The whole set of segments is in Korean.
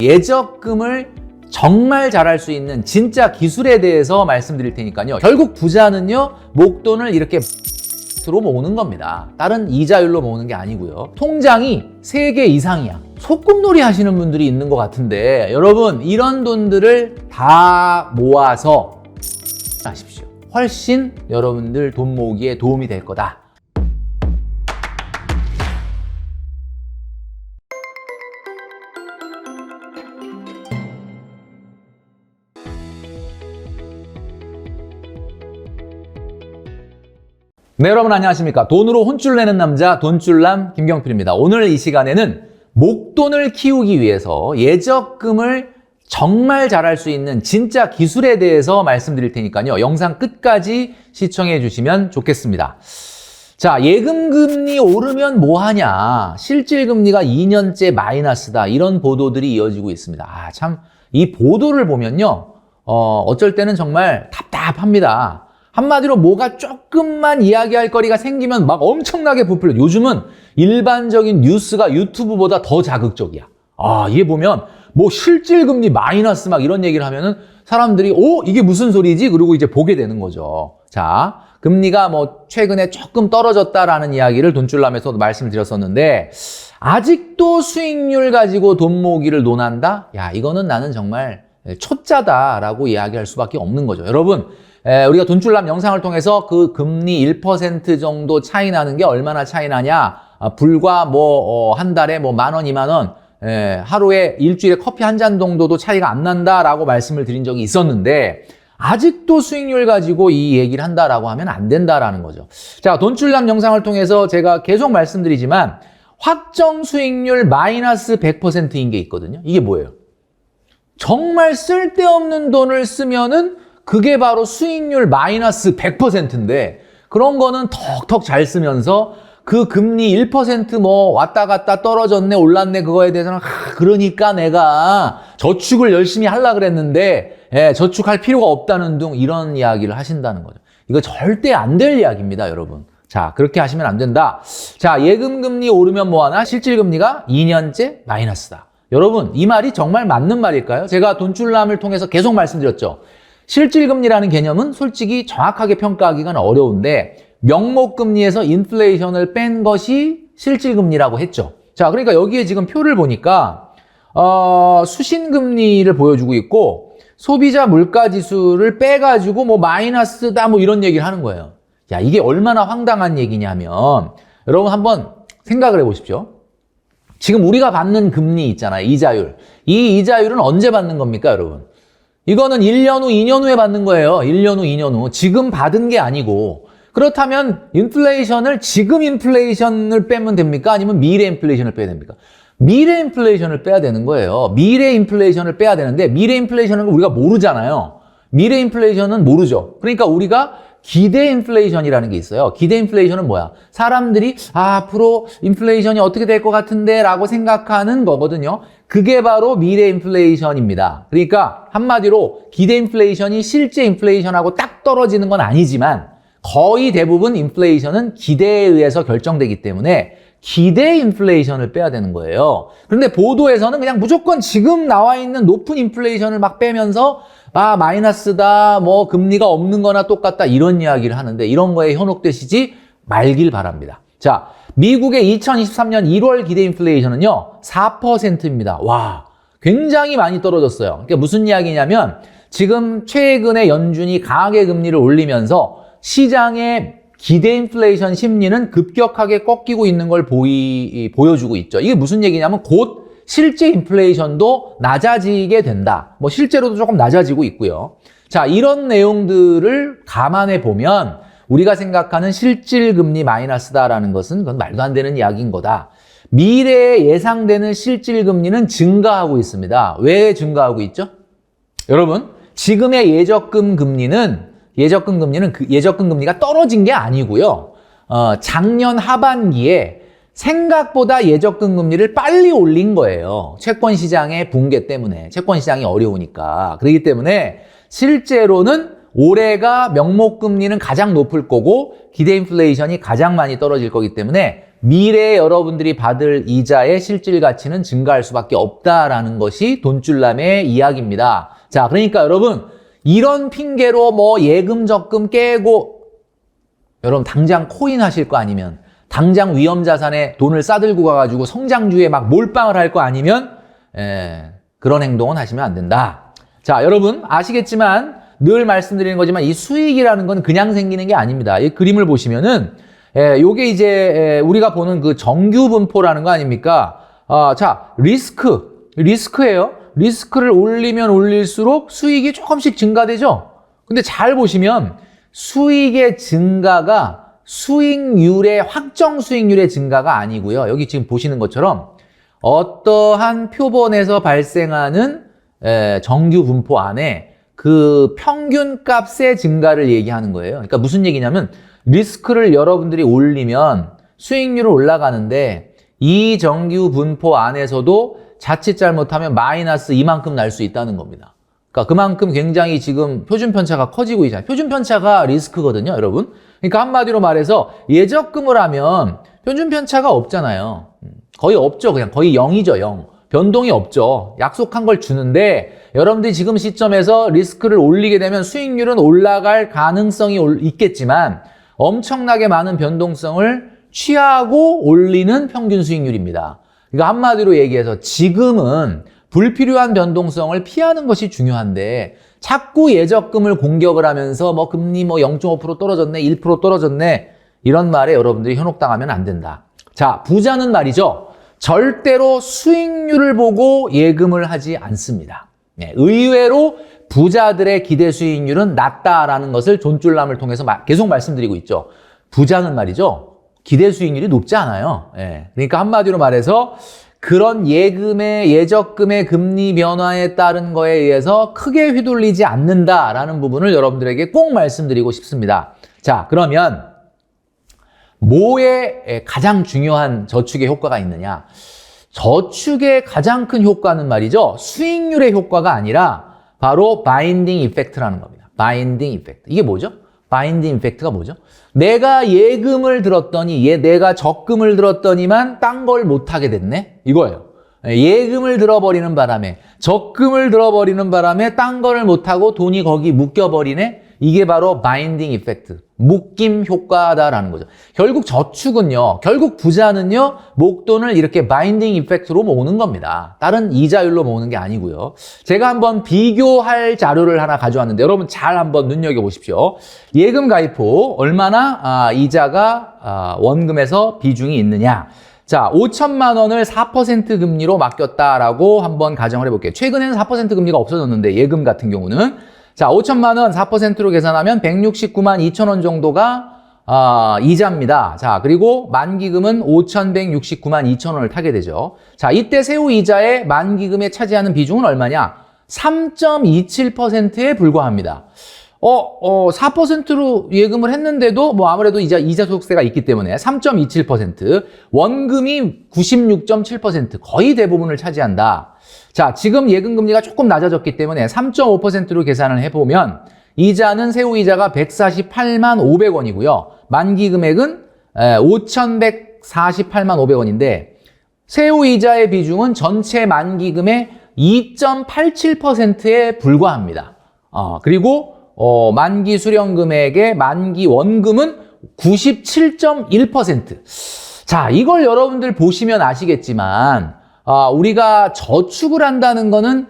예적금을 정말 잘할 수 있는 진짜 기술에 대해서 말씀드릴 테니까요. 결국 부자는요, 목돈을 이렇게 로 모으는 겁니다. 다른 이자율로 모으는 게 아니고요. 통장이 3개 이상이야. 소꿉놀이 하시는 분들이 있는 것 같은데, 여러분 이런 돈들을 다 모아서 하십시오. 훨씬 여러분들 돈 모으기에 도움이 될 거다. 네, 여러분 안녕하십니까. 돈으로 혼쭐 내는 남자 돈줄남 김경필입니다. 오늘 이 시간에는 목돈을 키우기 위해서 예적금을 정말 잘할 수 있는 진짜 기술에 대해서 말씀드릴 테니까요. 영상 끝까지 시청해 주시면 좋겠습니다. 자, 예금금리 오르면 뭐하냐. 실질금리가 2년째 마이너스다. 이런 보도들이 이어지고 있습니다. 참 이 보도를 보면요. 어쩔 때는 정말 답답합니다. 한마디로 뭐가 조금만 이야기할 거리가 생기면 막 엄청나게 부풀려. 요즘은 일반적인 뉴스가 유튜브보다 더 자극적이야. 이게 보면 뭐 실질금리 마이너스 막 이런 얘기를 하면은 사람들이 이게 무슨 소리지? 그러고 이제 보게 되는 거죠. 자, 금리가 뭐 최근에 조금 떨어졌다라는 이야기를 돈줄남에서도 말씀을 드렸었는데, 아직도 수익률 가지고 돈 모으기를 논한다? 야, 이거는 나는 정말 초짜다라고 이야기할 수밖에 없는 거죠. 여러분, 우리가 돈줄남 영상을 통해서 그 금리 1% 정도 차이 나는 게 얼마나 차이 나냐, 불과 한 달에 뭐 10,000원, 20,000원, 하루에 일주일에 커피 한 잔 정도도 차이가 안 난다라고 말씀을 드린 적이 있었는데, 아직도 수익률 가지고 이 얘기를 한다라고 하면 안 된다라는 거죠. 자, 돈줄남 영상을 통해서 제가 계속 말씀드리지만 확정 수익률 마이너스 100%인 게 있거든요. 이게 뭐예요? 정말 쓸데없는 돈을 쓰면은 그게 바로 수익률 마이너스 100%인데, 그런 거는 턱턱 잘 쓰면서 그 금리 1% 뭐 왔다 갔다 떨어졌네 올랐네 그거에 대해서는 그러니까 내가 저축을 열심히 하려고 그랬는데 저축할 필요가 없다는 등 이런 이야기를 하신다는 거죠. 이거 절대 안 될 이야기입니다, 여러분. 자, 그렇게 하시면 안 된다. 자, 예금금리 오르면 뭐하나? 실질금리가 2년째 마이너스다. 여러분, 이 말이 정말 맞는 말일까요? 제가 돈줄남을 통해서 계속 말씀드렸죠. 실질금리라는 개념은 솔직히 정확하게 평가하기가 어려운데, 명목금리에서 인플레이션을 뺀 것이 실질금리라고 했죠. 자, 그러니까 여기에 지금 표를 보니까 수신금리를 보여주고 있고, 소비자 물가지수를 빼가지고 뭐 마이너스다 뭐 이런 얘기를 하는 거예요. 야, 이게 얼마나 황당한 얘기냐면, 여러분 한번 생각을 해보십시오. 지금 우리가 받는 금리 있잖아요, 이자율. 이 이자율은 언제 받는 겁니까, 여러분? 이거는 1년 후, 2년 후에 받는 거예요. 1년 후, 2년 후. 지금 받은 게 아니고. 그렇다면 인플레이션을 지금 인플레이션을 빼면 됩니까? 아니면 미래 인플레이션을 빼야 됩니까? 미래 인플레이션을 빼야 되는 거예요. 미래 인플레이션을 빼야 되는데, 미래 인플레이션은 우리가 모르잖아요. 미래 인플레이션은 모르죠. 그러니까 우리가 기대 인플레이션이라는 게 있어요. 기대 인플레이션은 뭐야? 사람들이 앞으로 인플레이션이 어떻게 될 것 같은데 라고 생각하는 거거든요. 그게 바로 미래 인플레이션입니다. 그러니까 한마디로 기대 인플레이션이 실제 인플레이션하고 딱 떨어지는 건 아니지만 거의 대부분 인플레이션은 기대에 의해서 결정되기 때문에 기대 인플레이션을 빼야 되는 거예요. 그런데 보도에서는 그냥 무조건 지금 나와 있는 높은 인플레이션을 막 빼면서 마이너스다, 뭐 금리가 없는 거나 똑같다 이런 이야기를 하는데, 이런 거에 현혹되시지 말길 바랍니다. 자, 미국의 2023년 1월 기대 인플레이션은요 4%입니다. 와, 굉장히 많이 떨어졌어요. 그러니까 무슨 이야기냐면, 지금 최근에 연준이 강하게 금리를 올리면서 시장의 기대 인플레이션 심리는 급격하게 꺾이고 있는 걸 보여주고 있죠. 이게 무슨 얘기냐면 곧 실제 인플레이션도 낮아지게 된다. 뭐 실제로도 조금 낮아지고 있고요. 자, 이런 내용들을 감안해 보면 우리가 생각하는 실질금리 마이너스다라는 것은 그건 말도 안 되는 이야기인 거다. 미래에 예상되는 실질금리는 증가하고 있습니다. 왜 증가하고 있죠? 여러분, 지금의 예적금 금리가 떨어진 게 아니고요. 작년 하반기에 생각보다 예적금 금리를 빨리 올린 거예요. 채권 시장의 붕괴 때문에. 채권 시장이 어려우니까. 그렇기 때문에 실제로는 올해가 명목금리는 가장 높을 거고 기대 인플레이션이 가장 많이 떨어질 거기 때문에 미래에 여러분들이 받을 이자의 실질 가치는 증가할 수밖에 없다라는 것이 돈줄남의 이야기입니다. 자, 그러니까 여러분 이런 핑계로 뭐 예금 적금 깨고 여러분 당장 코인 하실 거 아니면 당장 위험자산에 돈을 싸들고 가가지고 성장주에 막 몰빵을 할 거 아니면 그런 행동은 하시면 안 된다. 자, 여러분 아시겠지만 늘 말씀드리는 거지만 이 수익이라는 건 그냥 생기는 게 아닙니다. 이 그림을 보시면은 요게 이제 우리가 보는 그 정규 분포라는 거 아닙니까? 자, 리스크예요. 리스크를 올리면 올릴수록 수익이 조금씩 증가되죠. 근데 잘 보시면 수익의 증가가 수익률의 확정 수익률의 증가가 아니고요. 여기 지금 보시는 것처럼 어떠한 표본에서 발생하는 정규 분포 안에 그 평균 값의 증가를 얘기하는 거예요. 그러니까 무슨 얘기냐면 리스크를 여러분들이 올리면 수익률은 올라가는데 이 정규 분포 안에서도 자칫 잘못하면 마이너스 이만큼 날 수 있다는 겁니다. 그러니까 그만큼 굉장히 지금 표준 편차가 커지고 있잖아요. 표준 편차가 리스크거든요, 여러분. 그러니까 한마디로 말해서 예적금을 하면 표준 편차가 없잖아요. 거의 없죠. 그냥 거의 0이죠, 0. 변동이 없죠. 약속한 걸 주는데 여러분들이 지금 시점에서 리스크를 올리게 되면 수익률은 올라갈 가능성이 있겠지만 엄청나게 많은 변동성을 취하고 올리는 평균 수익률입니다. 그러니까 한마디로 얘기해서 지금은 불필요한 변동성을 피하는 것이 중요한데 자꾸 예적금을 공격을 하면서 뭐 금리 뭐 0.5% 떨어졌네, 1% 떨어졌네 이런 말에 여러분들이 현혹당하면 안 된다. 자, 부자는 말이죠. 절대로 수익률을 보고 예금을 하지 않습니다. 의외로 부자들의 기대 수익률은 낮다라는 것을 돈줄남을 통해서 계속 말씀드리고 있죠. 부자는 말이죠. 기대 수익률이 높지 않아요. 그러니까 한마디로 말해서 그런 예적금의 금리 변화에 따른 거에 의해서 크게 휘둘리지 않는다라는 부분을 여러분들에게 꼭 말씀드리고 싶습니다. 자, 그러면 뭐에 가장 중요한 저축의 효과가 있느냐? 저축의 가장 큰 효과는 말이죠. 수익률의 효과가 아니라 바로 바인딩 이펙트라는 겁니다. 바인딩 이펙트. 이게 뭐죠? 바인딩 이펙트가 뭐죠? 내가 예금을 들었더니 내가 적금을 들었더니만 딴 걸 못하게 됐네? 이거예요. 예금을 들어버리는 바람에 적금을 들어버리는 바람에 딴 거를 못하고 돈이 거기 묶여버리네? 이게 바로 바인딩 이펙트, 묶임 효과다라는 거죠. 결국 저축은요, 결국 부자는요, 목돈을 이렇게 바인딩 이펙트로 모으는 겁니다. 다른 이자율로 모으는 게 아니고요. 제가 한번 비교할 자료를 하나 가져왔는데 여러분 잘 한번 눈여겨보십시오. 예금 가입후 얼마나 이자가 원금에서 비중이 있느냐. 자, 5천만 원을 4% 금리로 맡겼다라고 한번 가정을 해볼게요. 최근에는 4% 금리가 없어졌는데 예금 같은 경우는 자, 5천만 원 4%로 계산하면 169만 2천 원 정도가 이자입니다. 자, 그리고 만기금은 5,169만 2천 원을 타게 되죠. 자, 이때 세후 이자의 만기금에 차지하는 비중은 얼마냐? 3.27%에 불과합니다. 4%로 예금을 했는데도 뭐 아무래도 이자 소득세가 있기 때문에 3.27%, 원금이 96.7%, 거의 대부분을 차지한다. 자, 지금 예금 금리가 조금 낮아졌기 때문에 3.5%로 계산을 해보면 이자는 세후 이자가 148만 500원이고요. 만기 금액은 5,148만 500원인데 세후 이자의 비중은 전체 만기금의 2.87%에 불과합니다. 그리고 만기 수령 금액의 만기 원금은 97.1%. 자, 이걸 여러분들 보시면 아시겠지만 우리가 저축을 한다는 거는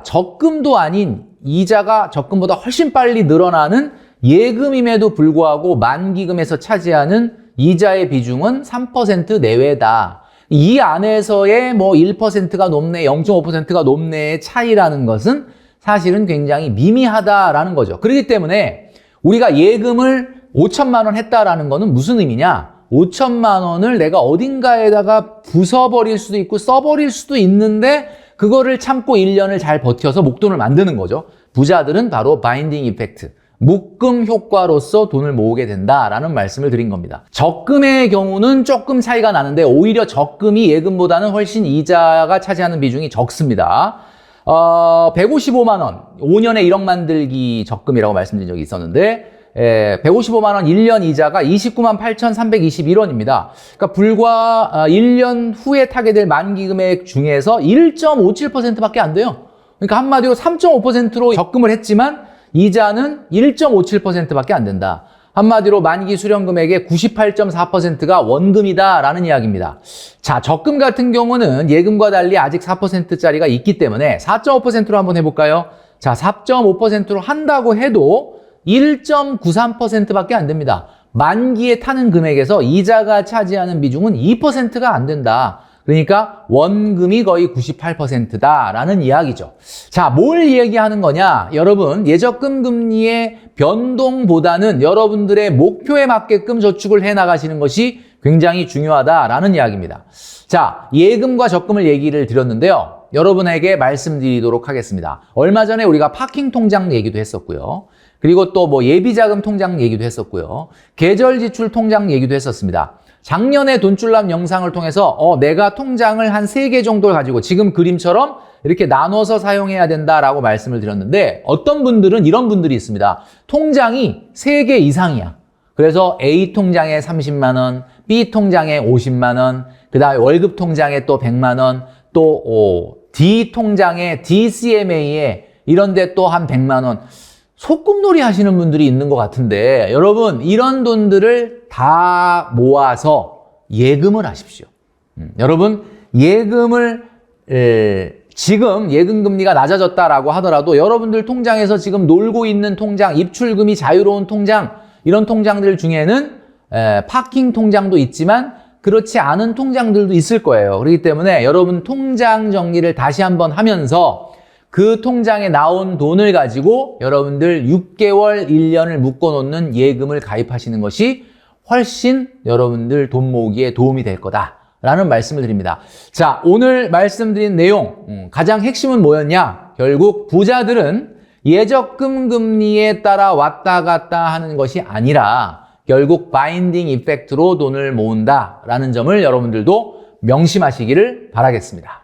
적금도 아닌 이자가 적금보다 훨씬 빨리 늘어나는 예금임에도 불구하고 만기금에서 차지하는 이자의 비중은 3% 내외다. 이 안에서의 뭐 1%가 높네, 0.5%가 높네의 차이라는 것은 사실은 굉장히 미미하다라는 거죠. 그렇기 때문에 우리가 예금을 5천만 원 했다라는 거는 무슨 의미냐? 5천만 원을 내가 어딘가에다가 부숴버릴 수도 있고 써버릴 수도 있는데 그거를 참고 1년을 잘 버텨서 목돈을 만드는 거죠. 부자들은 바로 바인딩 이펙트, 묶음 효과로서 돈을 모으게 된다라는 말씀을 드린 겁니다. 적금의 경우는 조금 차이가 나는데 오히려 적금이 예금보다는 훨씬 이자가 차지하는 비중이 적습니다. 155만 원, 5년에 1억 만들기 적금이라고 말씀드린 적이 있었는데 155만 원 1년 이자가 29만 8,321원입니다. 그러니까 불과 1년 후에 타게 될 만기 금액 중에서 1.57%밖에 안 돼요. 그러니까 한마디로 3.5%로 적금을 했지만 이자는 1.57%밖에 안 된다. 한마디로 만기 수령 금액의 98.4%가 원금이다라는 이야기입니다. 자, 적금 같은 경우는 예금과 달리 아직 4%짜리가 있기 때문에 4.5%로 한번 해볼까요? 자, 4.5%로 한다고 해도 1.93%밖에 안 됩니다. 만기에 타는 금액에서 이자가 차지하는 비중은 2%가 안 된다. 그러니까 원금이 거의 98%다라는 이야기죠. 자, 뭘 얘기하는 거냐? 여러분, 예적금 금리의 변동보다는 여러분들의 목표에 맞게끔 저축을 해 나가시는 것이 굉장히 중요하다라는 이야기입니다. 자, 예금과 적금을 얘기를 드렸는데요. 여러분에게 말씀드리도록 하겠습니다. 얼마 전에 우리가 파킹 통장 얘기도 했었고요. 그리고 또 뭐 예비자금 통장 얘기도 했었고요. 계절지출 통장 얘기도 했었습니다. 작년에 돈줄람 영상을 통해서 내가 통장을 한 3개 정도를 가지고 지금 그림처럼 이렇게 나눠서 사용해야 된다라고 말씀을 드렸는데 어떤 분들은 이런 분들이 있습니다. 통장이 3개 이상이야. 그래서 A 통장에 30만 원, B 통장에 50만 원, 그다음에 월급 통장에 또 100만 원, 또 D 통장에 DCMA에 이런 데 또 한 100만 원. 소꿉놀이 하시는 분들이 있는 것 같은데 여러분 이런 돈들을 다 모아서 예금을 하십시오. 여러분 예금을 지금 예금 금리가 낮아졌다라고 하더라도 여러분들 통장에서 지금 놀고 있는 통장, 입출금이 자유로운 통장 이런 통장들 중에는 파킹 통장도 있지만 그렇지 않은 통장들도 있을 거예요. 그렇기 때문에 여러분 통장 정리를 다시 한번 하면서 그 통장에 나온 돈을 가지고 여러분들 6개월, 1년을 묶어놓는 예금을 가입하시는 것이 훨씬 여러분들 돈 모으기에 도움이 될 거다라는 말씀을 드립니다. 자, 오늘 말씀드린 내용 가장 핵심은 뭐였냐? 결국 부자들은 예적금 금리에 따라 왔다 갔다 하는 것이 아니라 결국 바인딩 이펙트로 돈을 모은다라는 점을 여러분들도 명심하시기를 바라겠습니다.